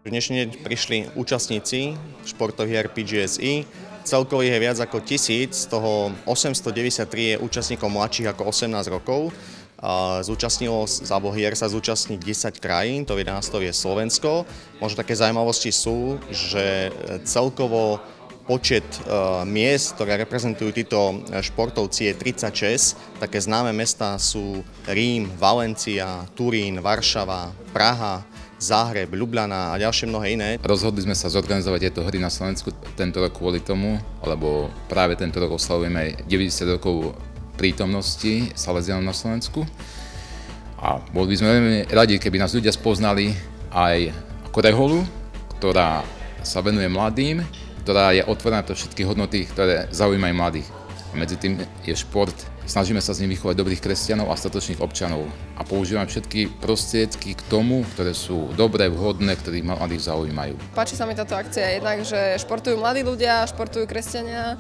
V dnešný deň prišli účastníci športových hier PGSI. Celkovo je viac ako 1000, z toho 893 je účastníkov mladších ako 18 rokov. Hier sa zúčastní 10 krajín, to 11 je Slovensko. Možno také zaujímavosti sú, že celkovo počet miest, ktoré reprezentujú títo športovci, je 36. Také známe mestá sú Rím, Valencia, Turín, Varšava, Praha, Záhreb, Ljubljana a ďalšie mnohé iné. Rozhodli sme sa zorganizovať tieto hry na Slovensku tento rok kvôli tomu, lebo práve tento rok oslavujeme 90 rokov prítomnosti Salesianov na Slovensku. A boli by sme veľmi radi, keby nás ľudia spoznali aj ako reholu, ktorá sa venuje mladým, ktorá je otvorená pre všetky hodnoty, ktoré zaujímajú mladých. A medzi tým je šport. Snažíme sa z nich vychovať dobrých kresťanov a statočných občanov a používame všetky prostriedky k tomu, ktoré sú dobré, vhodné, ktorých mladých zaujímajú. Páči sa mi táto akcia jednak, že športujú mladí ľudia, športujú kresťania,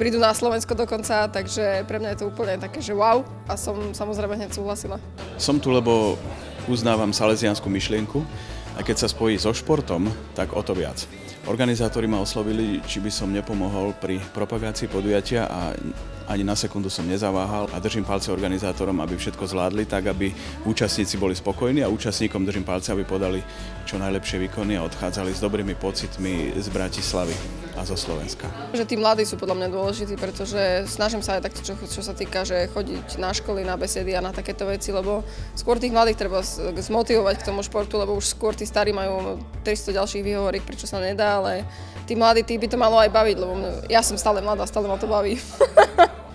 prídu na Slovensko dokonca, takže pre mňa je to úplne také, že wow, a som samozrejme hneď súhlasila. Som tu, lebo uznávam salesiansku myšlienku a keď sa spojí so športom, tak o to viac. Organizátori ma oslovili, či by som nepomohol pri propagácii podujatia a ani na sekundu som nezaváhal a držím palce organizátorom, aby všetko zvládli tak, aby účastníci boli spokojní a účastníkom držím palce, aby podali čo najlepšie výkony a odchádzali s dobrými pocitmi z Bratislavy a zo Slovenska. Že tí mladí sú podľa mňa dôležití, pretože snažím sa aj takto, čo sa týka, že chodiť na školy, na besedy a na takéto veci, lebo skôr tých mladých treba zmotivovať k tomu športu, lebo už skôr tí starí majú 300 ďalších výhovoriek, prečo sa nedá, ale tí mladí by to malo aj baviť, lebo ja som stále mladá, stále ma to baví.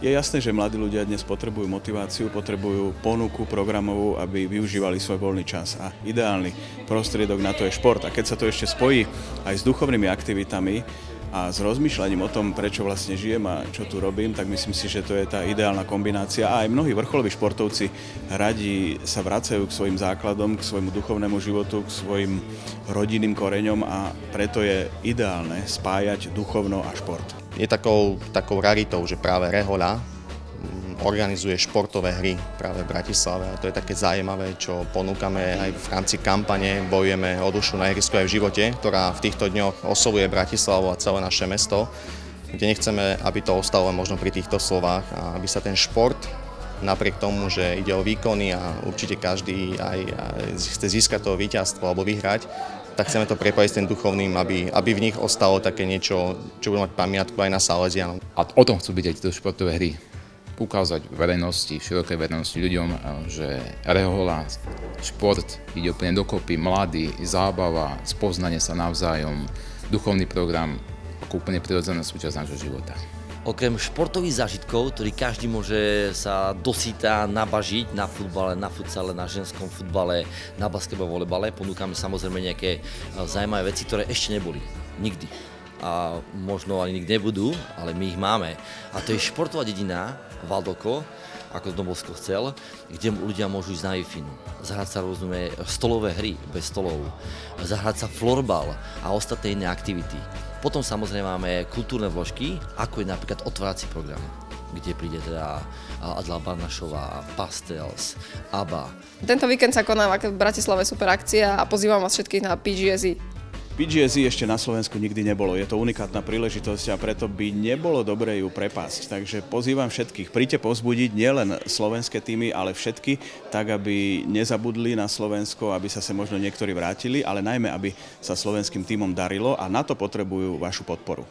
Je jasné, že mladí ľudia dnes potrebujú motiváciu, potrebujú ponuku programovú, aby využívali svoj voľný čas. A ideálny prostriedok na to je šport. A keď sa to ešte spojí aj s duchovnými aktivitami a s rozmýšľaním o tom, prečo vlastne žijem a čo tu robím, tak myslím si, že to je tá ideálna kombinácia. A aj mnohí vrcholoví športovci radi sa vracajú k svojim základom, k svojmu duchovnému životu, k svojim rodinným koreňom a preto je ideálne spájať duchovno a šport. Je takou raritou, že práve rehoľa organizuje športové hry práve v Bratislave a to je také zaujímavé, čo ponúkame aj v rámci kampane Bojujeme o dušu na ihrisku aj v živote, ktorá v týchto dňoch oslovuje Bratislavu a celé naše mesto, kde nechceme, aby to ostalo možno pri týchto slovách a aby sa ten šport, napriek tomu, že ide o výkony a určite každý aj chce získať to víťazstvo alebo vyhrať, tak chceme to prepojiť s tým duchovným, aby v nich ostalo také niečo, čo bude mať pamiatku aj na Salesianov. A o tom chcú byť aj tieto športové hry. Ukázať verejnosti, širokej verejnosti ľuďom, že rehoľa, šport ide úplne dokopy, mladý, zábava, spoznanie sa navzájom, duchovný program ako úplne prirodzená súčasť nášho života. Okrem športových zážitkov, ktorý každý môže sa dosýta nabažiť na futbale, na futsale, na ženskom futbale, na basketbale, volejbale, ponúkame samozrejme nejaké zaujímavé veci, ktoré ešte neboli. Nikdy. A možno ani nikdy nebudú, ale my ich máme. A to je športová dedina Valdoko, ako Domovsko chcel, kde ľudia môžu ísť na Wi-Fi, zahrať sa rôzne stolové hry bez stolov, zahrať sa florbal a ostatné iné aktivity. Potom samozrejme máme kultúrne vložky, ako je napríklad otvárací program, kde príde teda Adela Barnašová, Pastels, ABBA. Tento víkend sa koná v Bratislave super akcia a pozývam vás všetkých na PGSI. PGSI ešte na Slovensku nikdy nebolo. Je to unikátna príležitosť a preto by nebolo dobré ju prepásť. Takže pozývam všetkých. Príďte povzbudiť nielen slovenské týmy, ale všetky, tak aby nezabudli na Slovensko, aby sa možno niektorí vrátili, ale najmä, aby sa slovenským týmom darilo a na to potrebujú vašu podporu.